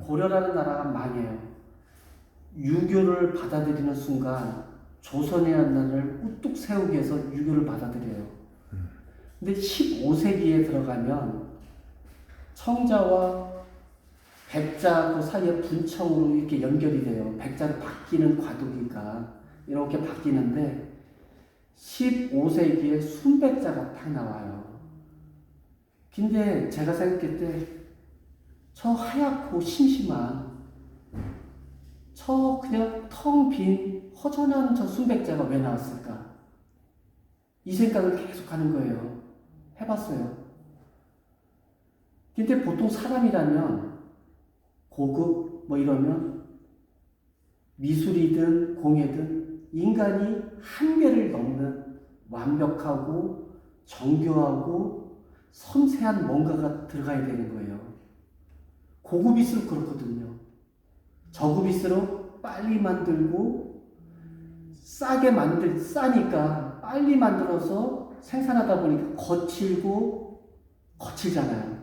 고려라는 나라가 망해요. 유교를 받아들이는 순간 조선이라는 나라를 우뚝 세우기 위해서 유교를 받아들여요. 근데 15세기에 들어가면 청자와 백자 그 사이에 분청으로 이렇게 연결이 돼요. 백자로 바뀌는 과도기가 이렇게 바뀌는데 15세기에 순백자가 딱 나와요. 근데 제가 생각할 때 저 하얗고 심심한 저 그냥 텅 빈 허전한 저 순백자가 왜 나왔을까? 이 생각을 계속 하는 거예요. 해봤어요. 근데 보통 사람이라면 고급 뭐 이러면 미술이든 공예든 인간이 한계를 넘는 완벽하고 정교하고 섬세한 뭔가가 들어가야 되는 거예요. 고급일수록 그렇거든요. 저급일수록 빨리 만들고 싸니까 빨리 만들어서 생산하다 보니까 거칠잖아요.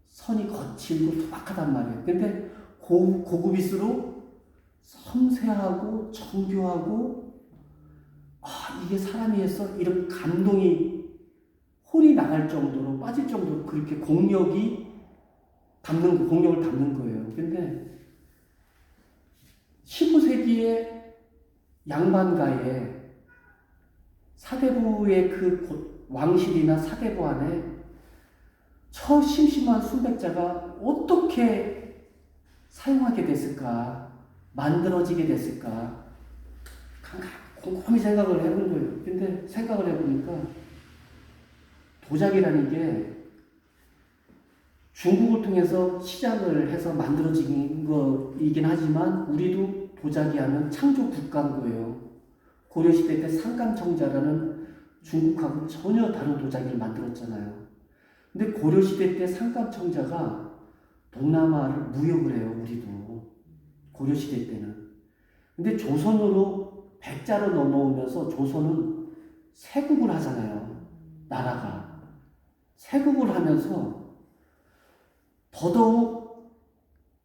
선이 거칠고 투박하단 말이에요. 근데 고급일수록 섬세하고 정교하고 이게 사람이 해서 이런 감동이 혼이 나갈 정도로 빠질 정도로 그렇게 공력을 담는 거예요. 근데 15세기의 양반가에 사대부의 그 왕실이나 사대부 안에 저 심심한 순백자가 어떻게 사용하게 됐을까? 만들어지게 됐을까? 곰곰이 생각을 해본 거예요. 근데 생각을 해보니까 도자기라는 게 중국을 통해서 시작을 해서 만들어진 거이긴 하지만 우리도 도자기 하면 창조 국가인 거예요. 고려시대 때 상감청자라는 중국하고 전혀 다른 도자기를 만들었잖아요. 근데 고려시대 때 상감청자가 동남아를 무역을 해요. 우리도 고려시대 때는. 근데 조선으로 백자로 넘어오면서 조선은 세국을 하잖아요. 나라가 세국을 하면서 더더욱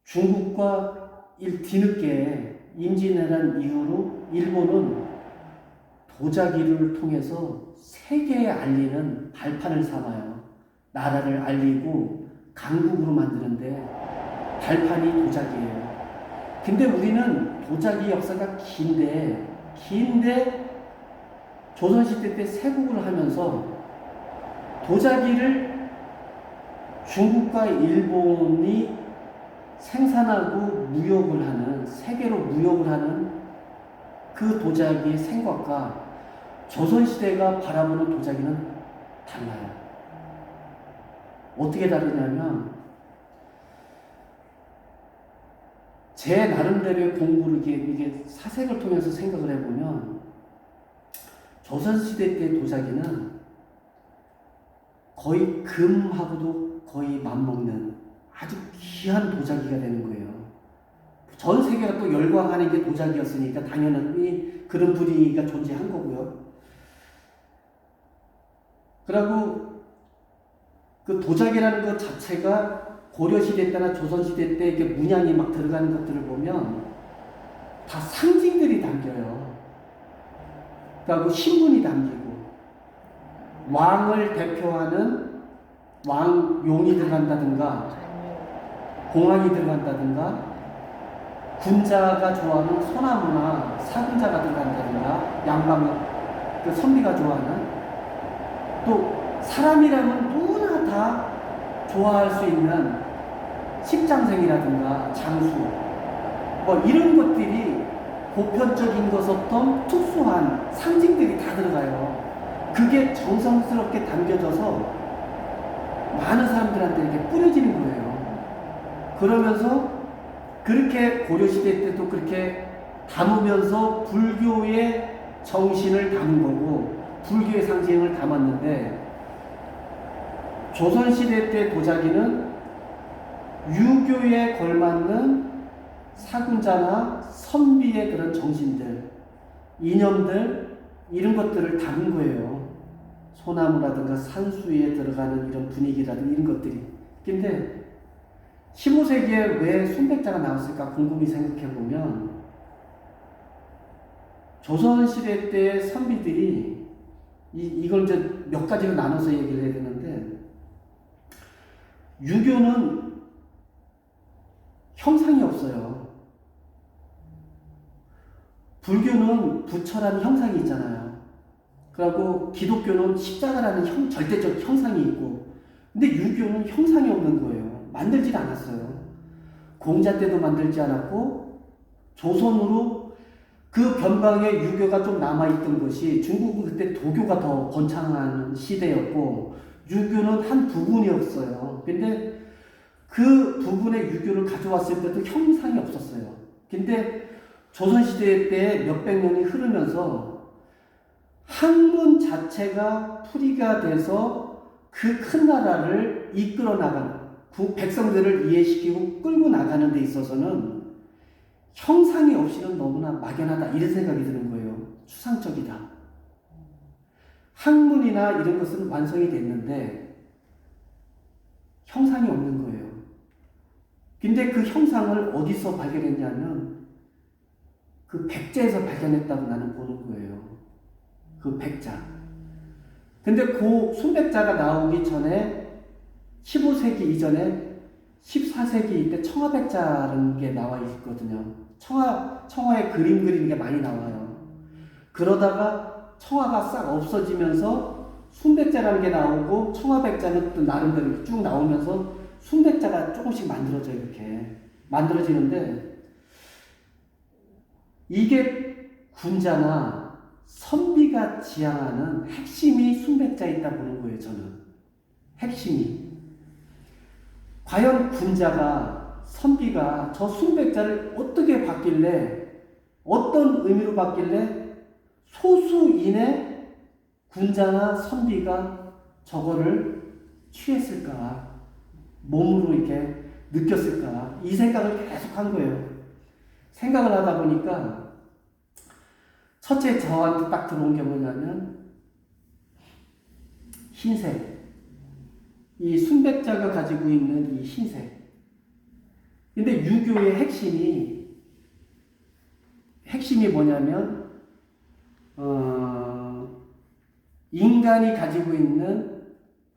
중국과 뒤늦게 임진왜란 이후로 일본은 도자기를 통해서 세계에 알리는 발판을 삼아요. 나라를 알리고 강국으로 만드는데 발판이 도자기예요. 근데 우리는 도자기 역사가 긴데 조선시대 때 세국을 하면서 도자기를 중국과 일본이 생산하고 무역을 하는, 세계로 무역을 하는 그 도자기의 생각과 조선시대가 바라보는 도자기는 달라요. 어떻게 다르냐면 제 나름대로의 공부를 이게 사색을 통해서 생각을 해보면 조선시대 때 도자기는 거의 금하고도 거의 맞먹는 아주 귀한 도자기가 되는 거예요. 전 세계가 또 열광하는 게 도자기였으니까 당연히 그런 분위기가 존재한 거고요. 그리고 그 도자기라는 것 자체가 고려시대 때나 조선시대 때 이렇게 문양이 막 들어가는 것들을 보면 다 상징들이 담겨요. 그리고 신분이 담기고 왕을 대표하는 왕용이 들어간다든가 공항이 들어간다든가 군자가 좋아하는 소나무나 사군자가 들어간다든가 양방 그 선비가 좋아하는 또 사람이라면 누구나 다 좋아할 수 있는 십장생이라든가 장수 뭐 이런 것들이 보편적인 것부터 특수한 상징들이 다 들어가요. 그게 정성스럽게 담겨져서 많은 사람들한테 이렇게 뿌려지는 거예요. 그러면서 그렇게 고려시대 때도 그렇게 담으면서 불교의 정신을 담은 거고 불교의 상징을 담았는데 조선시대 때 도자기는 유교에 걸맞는 사군자나 선비의 그런 정신들, 이념들 이런 것들을 담은 거예요. 소나무라든가 산수에 들어가는 이런 분위기라든가 이런 것들이. 근데 15세기에 왜 순백자가 나왔을까 궁금히 생각해 보면 조선시대 때 선비들이 이걸 이제 몇 가지로 나눠서 얘기를 해야 되는데, 유교는 형상이 없어요. 불교는 부처라는 형상이 있잖아요. 그리고 기독교는 십자가라는 절대적 형상이 있고, 근데 유교는 형상이 없는 거예요. 만들질 않았어요. 공자 때도 만들지 않았고, 조선으로 그 변방에 유교가 좀 남아있던 것이, 중국은 그때 도교가 더 번창한 시대였고 유교는 한 부분이었어요. 근데 그 부분의 유교를 가져왔을 때도 형상이 없었어요. 근데 조선시대 때 몇백 년이 흐르면서 학문 자체가 풀이가 돼서 그 큰 나라를 이끌어 나가는, 백성들을 이해시키고 끌고 나가는 데 있어서는 형상이 없이는 너무나 막연하다, 이런 생각이 드는 거예요. 추상적이다. 학문이나 이런 것은 완성이 됐는데 형상이 없는 거예요. 근데 그 형상을 어디서 발견했냐면 그 백자에서 발견했다고 나는 보는 거예요. 그 백자. 근데 그 순백자가 나오기 전에 15세기 이전에 14세기 이때 청화백자라는 게 나와 있거든요. 청화에 그림 그리는 게 많이 나와요. 그러다가 청화가 싹 없어지면서 순백자라는 게 나오고, 청화백자는 또 나름대로 쭉 나오면서 순백자가 조금씩 만들어져요. 이렇게 만들어지는데, 이게 군자나 선비가 지향하는 핵심이 순백자에 있다 보는 거예요. 저는 핵심이. 과연 군자가, 선비가 저 순백자를 어떻게 받길래, 어떤 의미로 받길래 소수인의 군자나 선비가 저거를 취했을까, 몸으로 이렇게 느꼈을까, 이 생각을 계속 한 거예요. 생각을 하다 보니까 첫째 저한테 딱 들어온 게 뭐냐면 흰색. 이 순백자가 가지고 있는 이 흰색. 근데 유교의 핵심이 뭐냐면, 인간이 가지고 있는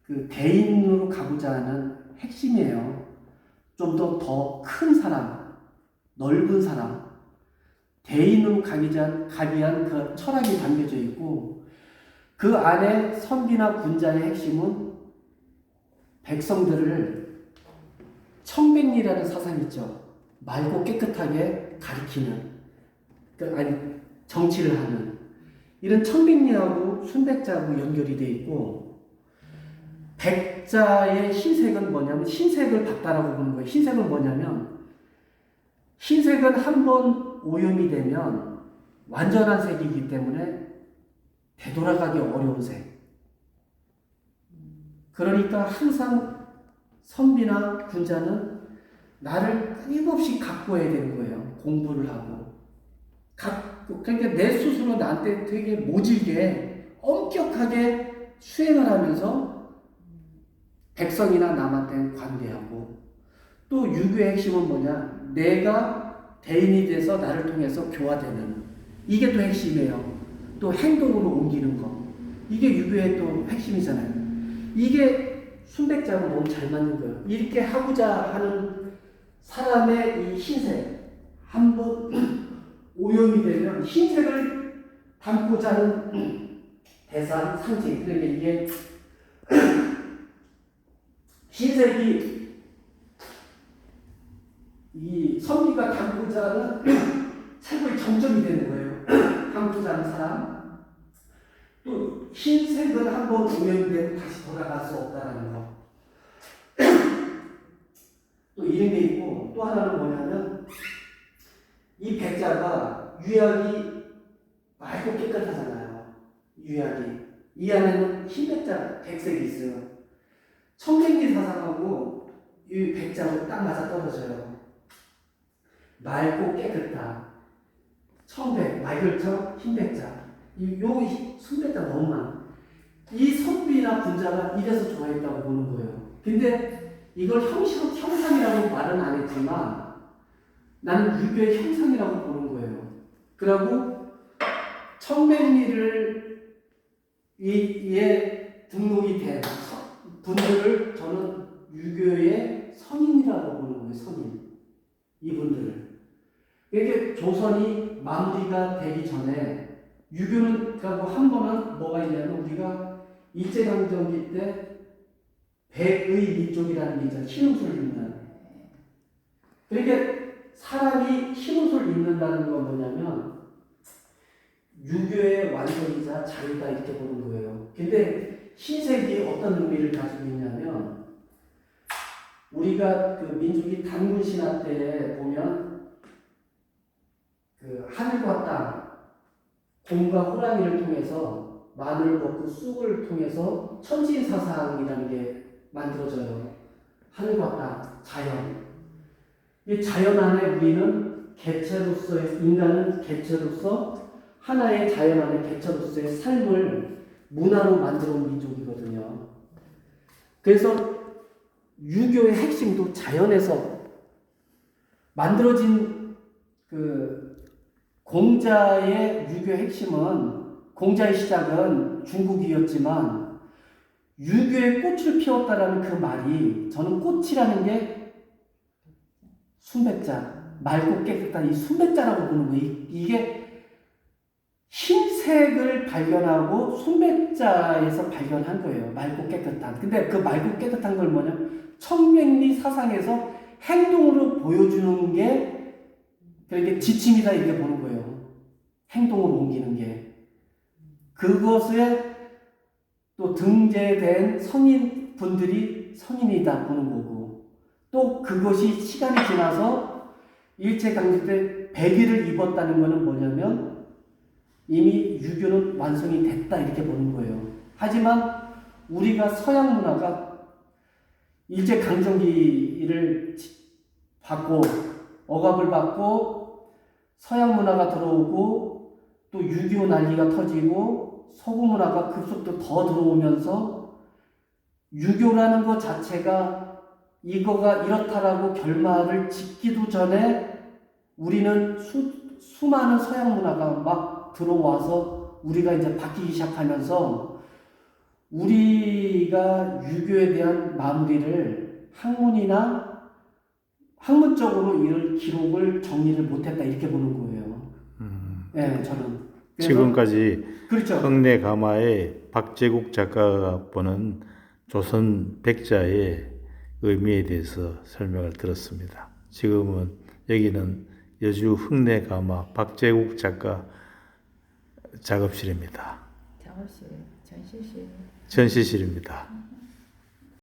그 대인으로 가고자 하는 핵심이에요. 좀 더 큰 사람, 넓은 사람, 대인으로 가기 위한 그 철학이 담겨져 있고, 그 안에 선비나 군자의 핵심은 백성들을, 청백리라는 사상이 있죠. 맑고 깨끗하게 가리키는, 정치를 하는, 이런 청백리하고 순백자하고 연결이 되어 있고, 백자의 흰색은 뭐냐면, 흰색을 봤다라고 보는 거예요. 흰색은 뭐냐면, 흰색은 한번 오염이 되면 완전한 색이기 때문에 되돌아가기 어려운 색. 그러니까 항상 선비나 군자는 나를 끊임없이 가꾸어야 되는 거예요. 공부를 하고. 그러니까 내 스스로 나한테 되게 모질게 엄격하게 수행을 하면서 백성이나 남한테 관대하고, 또 유교의 핵심은 뭐냐? 내가 대인이 돼서 나를 통해서 교화되는, 이게 또 핵심이에요. 또 행동으로 옮기는 거, 이게 유교의 또 핵심이잖아요. 이게 순백자하고 너무 잘 맞는 거예요. 이렇게 하고자 하는 사람의 이 흰색, 한번 오염이 되면 흰색을 담고자 하는 대상, 상징. 그러니까 이게 흰색이 이 선비가 담고자 하는 최고의 정점이 되는 거예요. 담고자 하는 사람. 또 흰색은 한번 오염이 되면 다시 돌아갈 수 없다는 거. 또 이런 게 있고, 또 하나는 뭐냐면 이 백자가 유약이 맑고 깨끗하잖아요. 유약이. 이 안에는 흰백자, 백색이 있어요. 청백리 사상하고 이 백자하고 딱 맞아 떨어져요. 맑고 깨끗하다. 청백, 맑을청, 흰백자. 요 순백자 너무 많아. 이 선비나 군자가 이래서 좋아했다고 보는 거예요. 근데 이걸 형상이라고 말은 안 했지만 나는 유교의 형상이라고 보는 거예요. 그리고 청맹리를 이에 등록이 된 분들을 저는 유교의 선인이라고 보는 거예요. 선인. 이분들을. 이게 조선이 마무리가 되기 전에 유교는 그리고 한 번은 뭐가 있냐면 우리가 일제강점기 때 백의 민족이라는 게 있잖아요. 흰 옷을 입는. 그러니까 사람이 흰 옷을 입는다는 건 뭐냐면 유교의 완성이자 자유다 이렇게 보는 거예요. 근데 흰색이 어떤 의미를 가지고 있냐면 우리가 그 민족이 단군 신화 때에 보면 그 하늘과 땅, 곰과 호랑이를 통해서 마늘을 먹고 쑥을 통해서 천지사상이라는 게 만들어져요. 하늘과 땅, 자연. 이 자연 안에 우리는 개체로서의, 인간은 개체로서 하나의 자연 안에 개체로서의 삶을 문화로 만들어 온 민족이거든요. 그래서 유교의 핵심도 자연에서 만들어진 그 공자의 유교의 핵심은 공자의 시작은 중국이었지만 유교의 꽃을 피웠다라는 그 말이 저는 꽃이라는 게 순백자, 맑고 깨끗한 이 순백자라고 보는 거예요. 이게 흰색을 발견하고 순백자에서 발견한 거예요. 맑고 깨끗한. 근데 그 맑고 깨끗한 걸 뭐냐면 청맹리 사상에서 행동으로 보여주는 게 그렇게 지침이다 이렇게 보는 거예요. 행동으로 옮기는 게. 그것에 또 등재된 성인분들이 성인이다 보는 거고 또 그것이 시간이 지나서 일제강점기 때 백의를 입었다는 것은 뭐냐면 이미 유교는 완성이 됐다 이렇게 보는 거예요. 하지만 우리가 서양 문화가 일제강점기를 받고 억압을 받고 서양 문화가 들어오고 또 6.25 난리가 터지고 서구 문화가 급속도로 더 들어오면서 유교라는 것 자체가 이거가 이렇다라고 결말을 짓기도 전에 우리는 수많은 서양 문화가 막 들어와서 우리가 이제 바뀌기 시작하면서 우리가 유교에 대한 마무리를 학문적으로 이를 기록을 정리를 못했다 이렇게 보는 거예요. 네, 저는. 지금까지 그렇죠. 흥내가마의 박제국 작가가 보는 조선 백자의 의미에 대해서 설명을 들었습니다. 지금은 여기는 여주 흥내가마 박제국 작가 작업실입니다. 작업실, 전시실. 전시실입니다.